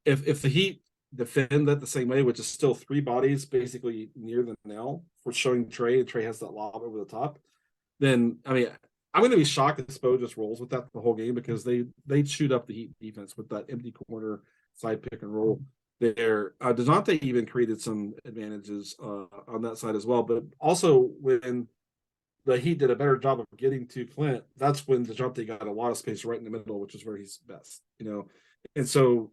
if the Heat defend that the same way, which is still three bodies basically near the nail for showing Trey, and Trey has that lob over the top, then I mean, I'm going to be shocked if Spo just rolls with that the whole game, because they shoot up the Heat defense with that empty corner side pick and roll there. Dejounte even created some advantages on that side as well, but also when the Heat did a better job of getting to Clint, that's when Dejounte got a lot of space right in the middle, which is where he's best, And so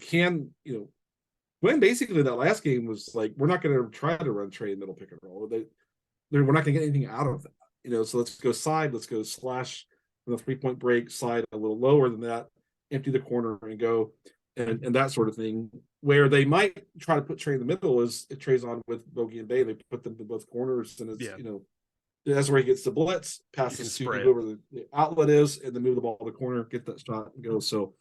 can, when basically that last game was like, we're not going to try to run Trey middle pick and roll. We're not going to get anything out of that. So let's go side, let's go slash the 3-point break, slide a little lower than that, empty the corner and go, and that sort of thing. Where they might try to put Trey in the middle is if Trey's on with Bogey and Bay, they put them in both corners, and it's, that's where he gets the blitz, passes to whoever the outlet is, and then move the ball to the corner, get that shot, and go. So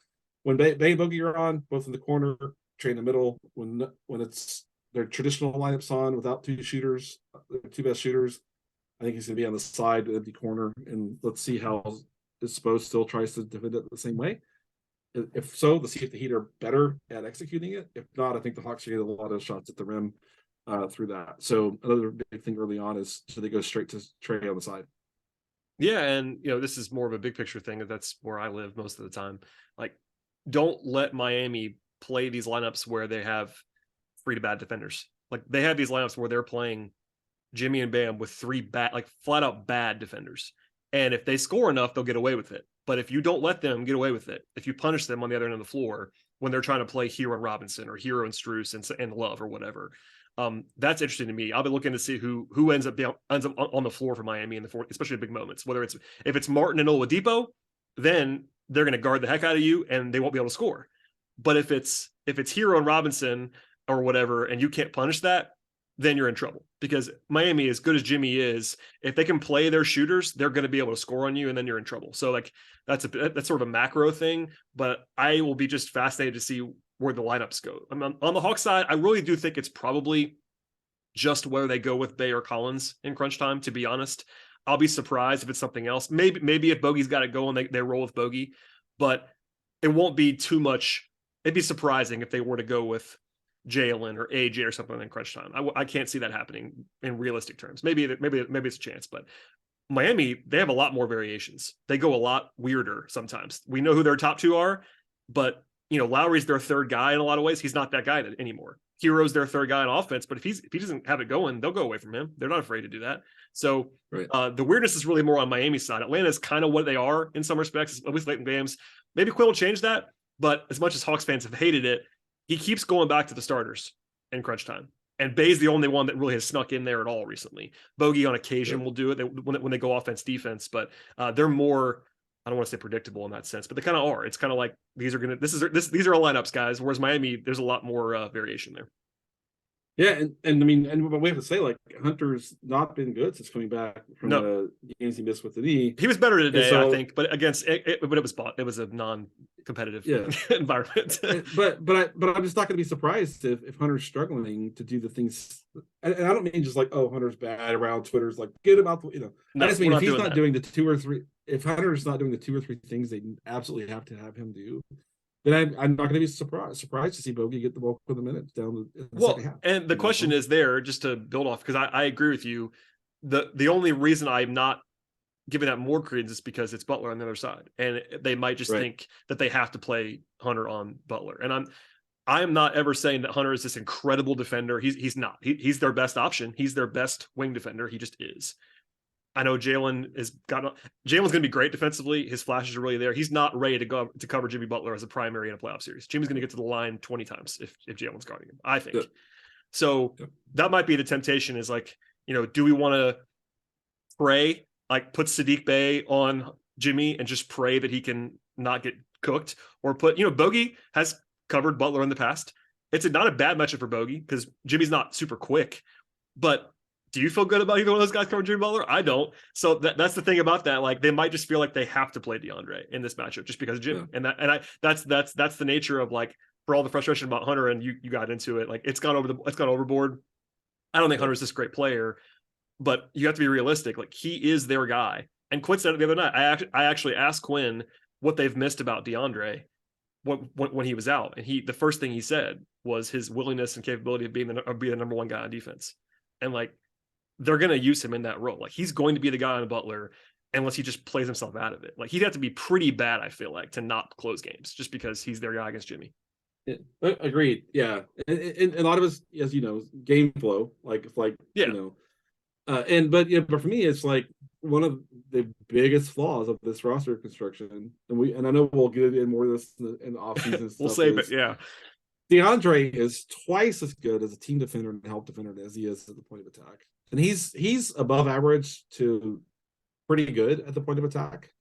when Bay and Bogey are on, both in the corner, Trey in the middle, when it's their traditional lineups on without two shooters, the two best shooters, I think he's going to be on the side, empty corner, and let's see how Spo still tries to defend it the same way. If so, let's see if the Heat are better at executing it. If not, I think the Hawks are going to get a lot of shots at the rim through that. So another big thing early on is so they go straight to Trey on the side. Yeah, and this is more of a big picture thing. That's where I live most of the time. Like, don't let Miami play these lineups where they have 3 to bad defenders. Like, they have these lineups where they're playing Jimmy and Bam with 3 bad, like flat out bad defenders. And if they score enough, they'll get away with it. But if you don't let them get away with it, if you punish them on the other end of the floor when they're trying to play Hero and Robinson or Hero and Strus and Love or whatever, that's interesting to me. I'll be looking to see who ends up on the floor for Miami in the fourth, especially in big moments. Whether if it's Martin and Oladipo, then they're going to guard the heck out of you and they won't be able to score. But if it's Hero and Robinson or whatever, and you can't punish that, then you're in trouble, because Miami, as good as Jimmy is, if they can play their shooters, they're going to be able to score on you, and then you're in trouble. So like that's sort of a macro thing, but I will be just fascinated to see where the lineups go. I mean, on the Hawks side, I really do think it's probably just whether they go with Bay or Collins in crunch time, to be honest. I'll be surprised if it's something else. Maybe if Bogey's got it going, they roll with Bogey, but it won't be too much. It'd be surprising if they were to go with Jalen or AJ or something in crunch time. I can't see that happening in realistic terms. Maybe it's a chance, but Miami, they have a lot more variations. They go a lot weirder sometimes. We know who their top 2 are, but Lowry's their third guy in a lot of ways. He's not that guy anymore. Hero's their third guy on offense, but if he doesn't have it going, they'll go away from him. They're not afraid to do that. So right. The weirdness is really more on Miami's side. Atlanta is kind of what they are in some respects, at least late in games. Maybe Quin will change that, but as much as Hawks fans have hated it, he keeps going back to the starters in crunch time. And Bay's the only one that really has snuck in there at all recently. Bogey on occasion will do it when they go offense defense, but they're more, I don't want to say predictable in that sense, but they kind of are. It's kind of like these are our lineups, guys. Whereas Miami, there's a lot more variation there. Yeah, and I mean, and we have to say, like, Hunter's not been good since coming back from the games he missed with the knee. He was better today, I think, but it was a non-competitive environment. but I'm just not going to be surprised if Hunter's struggling to do the things. And I don't mean just like, oh, Hunter's bad around Twitter's like, get him out. I just mean if he's not doing the 2 or 3, if Hunter's not doing the 2 or 3 things they absolutely have to have him do, then I'm not going to be surprised to see Bogey get the bulk of the minutes down the second half. And the question is there, just to build off, because I agree with you. The only reason I'm not giving that more credence is because it's Butler on the other side, and they might just think that they have to play Hunter on Butler. And I'm not ever saying that Hunter is this incredible defender. He's not. He's their best option. He's their best wing defender. He just is. I know Jalen's going to be great defensively. His flashes are really there. He's not ready to go to cover Jimmy Butler as a primary in a playoff series. Jimmy's going to get to the line 20 times if Jalen's guarding him, I think. Yeah. So that might be the temptation is like, do we want to pray, like put Saddiq Bey on Jimmy and just pray that he can not get cooked, or put, Bogey has covered Butler in the past. It's not a bad matchup for Bogey because Jimmy's not super quick, but do you feel good about either one of those guys covering Jimmy Butler? I don't. So that's the thing about that. Like, they might just feel like they have to play DeAndre in this matchup just because of Jimmy. Yeah. That's the nature of, like, for all the frustration about Hunter, and you got into it. Like, it's gone overboard. I don't think Hunter's this great player, but you have to be realistic. Like, he is their guy. And Quin said it the other night. I actually asked Quin what they've missed about DeAndre, when he was out, and the first thing he said was his willingness and capability of being the number one guy on defense, and like they're going to use him in that role. Like he's going to be the guy on Butler unless he just plays himself out of it. Like he'd have to be pretty bad, I feel like, to not close games just because he's their guy against Jimmy. Yeah, agreed. Yeah, and a lot of us, as you know, game flow, Yeah. you know, but for me, it's like one of the biggest flaws of this roster construction, and I know we'll get in more of this in the offseason. We'll save it. Yeah, DeAndre is twice as good as a team defender and help defender as he is at the point of attack, and he's above average to pretty good at the point of attack.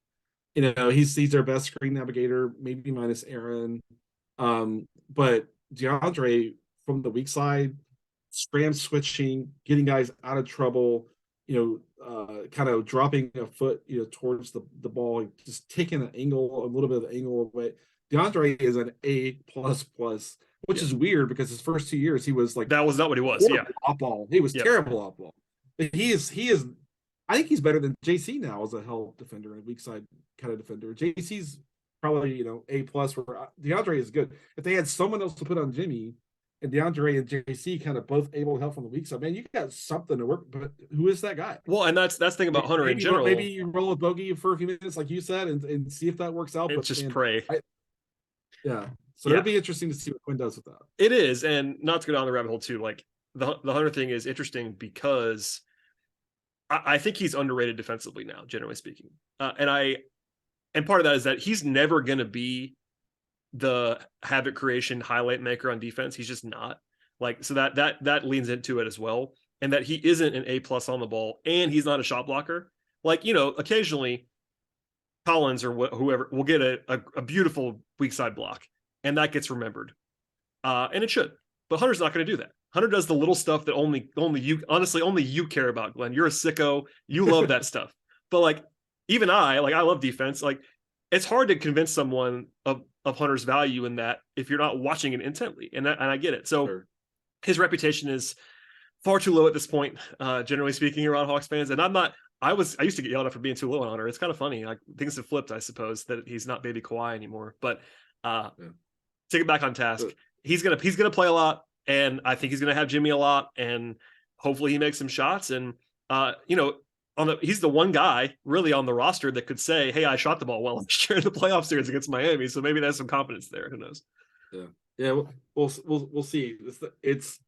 You know, he's their best screen navigator, maybe minus Aaron. But DeAndre from the weak side, scram switching, getting guys out of trouble, kind of dropping a foot, towards the ball, just taking a little bit of the angle away. DeAndre is an A++, which is weird because his first 2 years he was like that was not what he was. Yeah, off ball. He was terrible off ball. But he is. I think he's better than JC now as a help defender and weak side kind of defender. JC's probably A+, where DeAndre is good. If they had someone else to put on Jimmy and DeAndre and JC kind of both able to help on the weak side, man, you got something to work. But who is that guy? Well, and that's the thing about Hunter in general. Maybe you roll with Bogey for a few minutes, like you said, and see if that works out. But just pray. So it'll be interesting to see what Quin does with that. It is, and not to go down the rabbit hole too. Like the Hunter thing is interesting because I think he's underrated defensively now, generally speaking, and part of that is that he's never going to be the havoc creation highlight maker on defense. He's just not. Like, so that leans into it as well. And that he isn't an A+ on the ball, and he's not a shot blocker. Like, occasionally Collins or whoever will get a beautiful weak side block, and that gets remembered. And it should. But Hunter's not going to do that. Hunter does the little stuff that only you care about, Glenn. You're a sicko. You love that stuff. But like, even I love defense. Like, it's hard to convince someone of Hunter's value in that if you're not watching it intently. And I get it. So his reputation is far too low at this point, generally speaking, around Hawks fans. And I used to get yelled at for being too low on Hunter. It's kind of funny. Like, things have flipped, I suppose, that he's not baby Kawhi anymore. But take it back on task. He's gonna play a lot, and I think he's gonna have Jimmy a lot, and hopefully he makes some shots. And he's the one guy really on the roster that could say, "Hey, I shot the ball well last year in the playoff series against Miami." So maybe there's some confidence there. Who knows? Yeah. We'll see. It's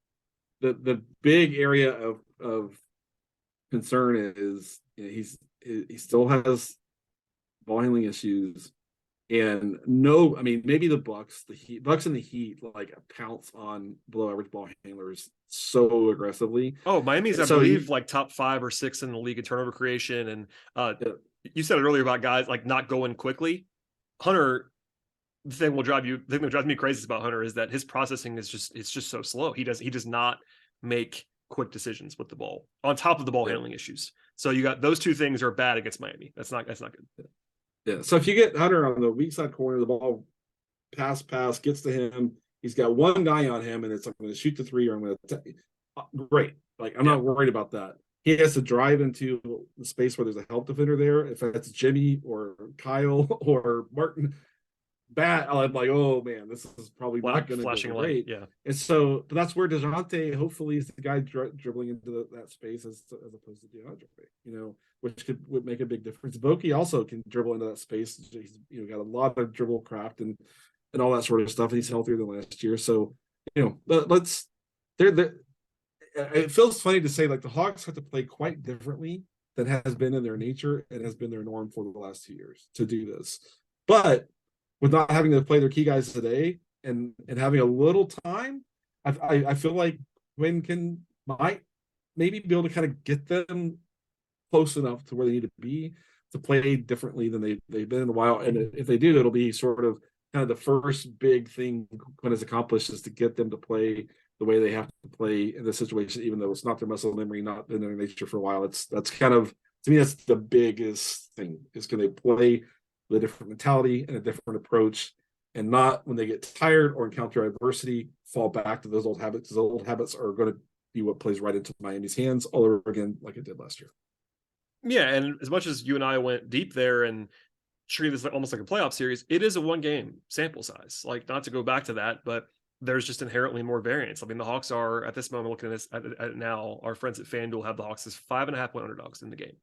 the big area of concern is he still has ball handling issues. And maybe the Bucks and the Heat like pounce on below average ball handlers so aggressively. Oh, Miami's, I believe, like top 5 or 6 in the league in turnover creation. And you said it earlier about guys like not going quickly. Hunter, the thing that drives me crazy about Hunter is that his processing is just so slow. He does not make quick decisions with the ball on top of the ball handling issues. So you got those two things are bad against Miami. That's not good. Yeah. So if you get Hunter on the weak side corner, the ball pass gets to him. He's got one guy on him, and it's I'm going to shoot the three, or I'm going to great. Like, I'm not worried about that. He has to drive into the space where there's a help defender there. If that's Jimmy or Kyle or Martin, I'm like, oh man, this is probably not going to go great. Yeah. And so that's where Dejounte hopefully is the guy dribbling into that space as opposed to DeAndre, which would make a big difference. Boki also can dribble into that space. He's got a lot of dribble craft and all that sort of stuff. And he's healthier than last year. So, it feels funny to say like the Hawks have to play quite differently than has been in their nature and has been their norm for the last 2 years to do this. But with not having to play their key guys today and having a little time, I feel like Quin might maybe be able to kind of get them close enough to where they need to be to play differently than they've been in a while. And if they do, it'll be sort of kind of the first big thing Quin has accomplished is to get them to play the way they have to play in this situation, even though it's not their muscle memory, not been their nature for a while. That's kind of, to me, that's the biggest thing is can they play with a different mentality and a different approach and not when they get tired or encounter adversity, fall back to those old habits. Those old habits are going to be what plays right into Miami's hands all over again, like it did last year. Yeah. And as much as you and I went deep there and treat this almost like a playoff series, it is a 1-game sample size. Like, not to go back to that, but there's just inherently more variance. I mean, the Hawks are, at this moment, looking at this at it now, our friends at FanDuel have the Hawks as 5.5-point underdogs in the game.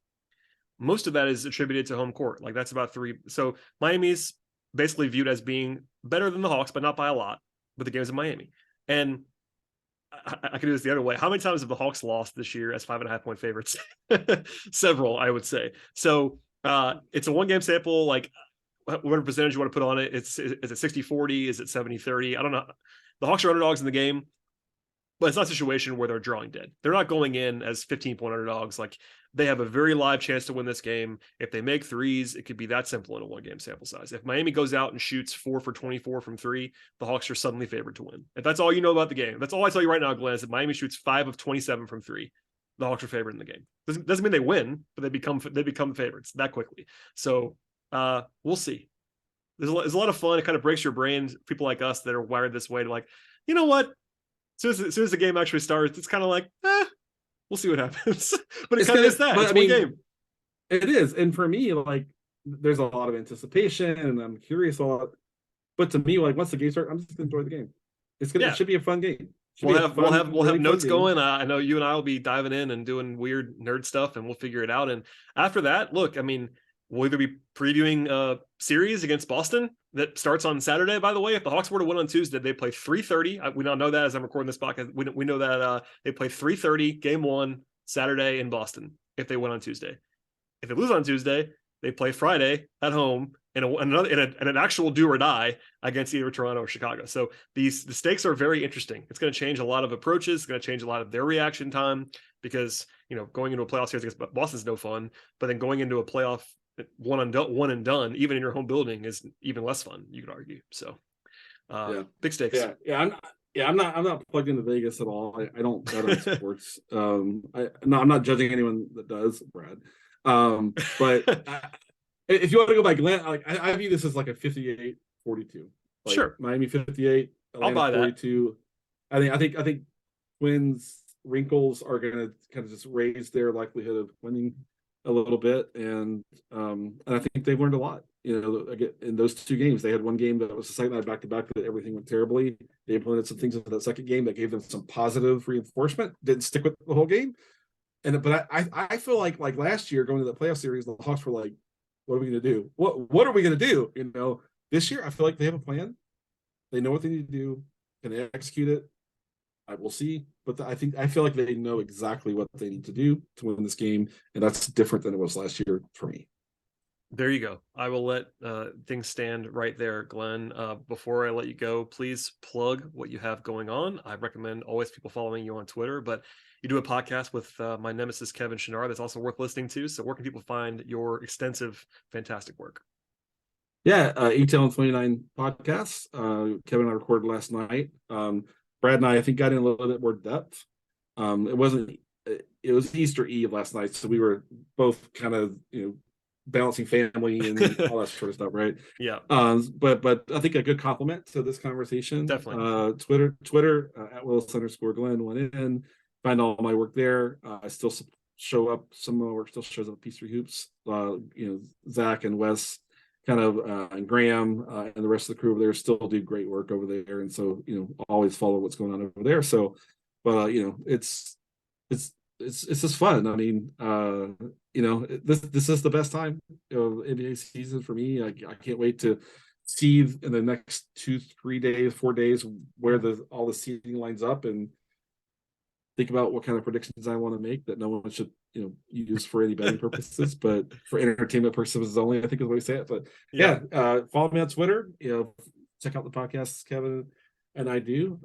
Most of that is attributed to home court. Like, that's about 3. So Miami's basically viewed as being better than the Hawks, but not by a lot. But the game's in Miami. And I could do this the other way. How many times have the Hawks lost this year as 5.5-point favorites? Several, I would say. So it's a 1-game sample. Like, whatever percentage you want to put on it, is it 60-40? Is it 70-30? I don't know. The Hawks are underdogs in the game, but it's not a situation where they're drawing dead. They're not going in as 15-point underdogs. Like, they have a very live chance to win this game. If they make threes, it could be that simple in a 1-game sample size. If Miami goes out and shoots 4 for 24 from 3, the Hawks are suddenly favored to win. If that's all you know about the game, that's all I tell you right now, Glenn, is that Miami shoots 5 of 27 from 3. The Hawks are favored in the game. Doesn't mean they win, but they become favorites that quickly. So we'll see. There's a lot of fun. It kind of breaks your brain. People like us that are wired this way to, like, you know what? As soon as the game actually starts, it's kind of like, we'll see what happens. But it kind of is that. It's one game. It is. And for me, like, there's a lot of anticipation and I'm curious a lot. But to me, like, once the game starts, I'm just gonna enjoy the game. It should be a fun game. We'll have notes going. I know you and I will be diving in and doing weird nerd stuff, and we'll figure it out. And after that, look, I mean, we'll either be previewing a series against Boston that starts on Saturday. By the way, if the Hawks were to win on Tuesday, they play 3:30. We don't know that as I'm recording this podcast. We know that they play 3:30 game 1 Saturday in Boston if they win on Tuesday. If they lose on Tuesday, they play Friday at home in an actual do or die against either Toronto or Chicago. So the stakes are very interesting. It's going to change a lot of approaches. It's going to change a lot of their reaction time because, going into a playoff series against Boston's no fun, but then going into a playoff one and done, even in your home building, is even less fun, you could argue. So big stakes. I'm not plugged into Vegas at all. I don't bet on sports. I'm not judging anyone that does, Brad. But if you want to go by Glen, like, I view this as like a 58-42. Like, sure. Miami 58, Atlanta I'll buy 42. That. I think Quin's wrinkles are going to kind of just raise their likelihood of winning a little bit, and I think they've learned a lot. In those 2 games, they had one game that was a second night back-to-back that everything went terribly. They implemented some things in that second game that gave them some positive reinforcement. Didn't stick with the whole game, but I feel like last year going to the playoff series, the Hawks were like, "What are we going to do? What are we going to do?" This year I feel like they have a plan. They know what they need to do. Can they execute it? I will see, but I feel like they know exactly what they need to do to win this game, and that's different than it was last year for me. There you go. I will let things stand right there, Glenn. Before I let you go, please plug what you have going on. I recommend always people following you on Twitter, but you do a podcast with my nemesis, Kevin Snyder, that's also worth listening to. So where can people find your extensive, fantastic work? Yeah, ATL and 29 podcasts. Kevin and I recorded last night. Brad and I think, got in a little bit more depth. It was Easter Eve last night, so we were both kind of, balancing family and all that sort of stuff, right? Yeah. But I think a good compliment to this conversation. Definitely. Twitter at Willis_Glenn went in. Find all my work there. I still show up. Some of my work still shows up at Peachtree Hoops. Zach and Wes, and Graham and the rest of the crew over there still do great work over there, and so always follow what's going on over there. So, but it's just fun. I mean, this is the best time of NBA season for me. I can't wait to see in the next 2, 3 days, 4 days where all the seeding lines up, and think about what kind of predictions I want to make that no one should use for any betting purposes, but for entertainment purposes only, I think is the way to say it. But follow me on Twitter. Check out the podcasts Kevin and I do.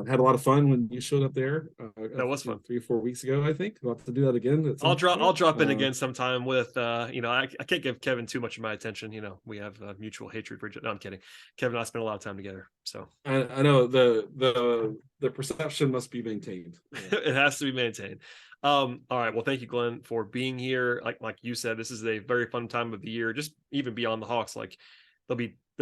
Had a lot of fun when you showed up there. That was fun 3 or 4 weeks ago, I think. We'll have to do that again. I'll drop in again sometime with I can't give Kevin too much of my attention. We have mutual hatred for each other. No, I'm kidding. Kevin and I spent a lot of time together. So I know the perception must be maintained. It has to be maintained. All right. Well, thank you, Glenn, for being here. Like you said, this is a very fun time of the year, just even beyond the Hawks. Like they'll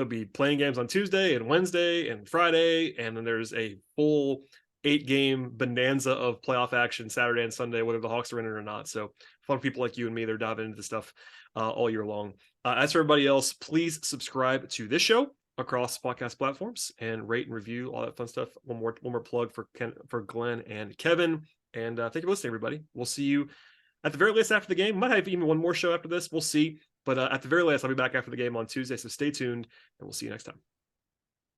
be playing games on Tuesday and Wednesday and Friday, and then there's a full 8-game bonanza of playoff action Saturday and Sunday, whether the Hawks are in it or not. So fun people like you and me, they're diving into this stuff all year long. As for everybody else, please subscribe to this show across podcast platforms and rate and review, all that fun stuff. One more plug for Glenn and Kevin. And thank you for listening, everybody. We'll see you at the very least after the game. Might have even one more show after this. We'll see. But at the very least, I'll be back after the game on Tuesday. So stay tuned, and we'll see you next time.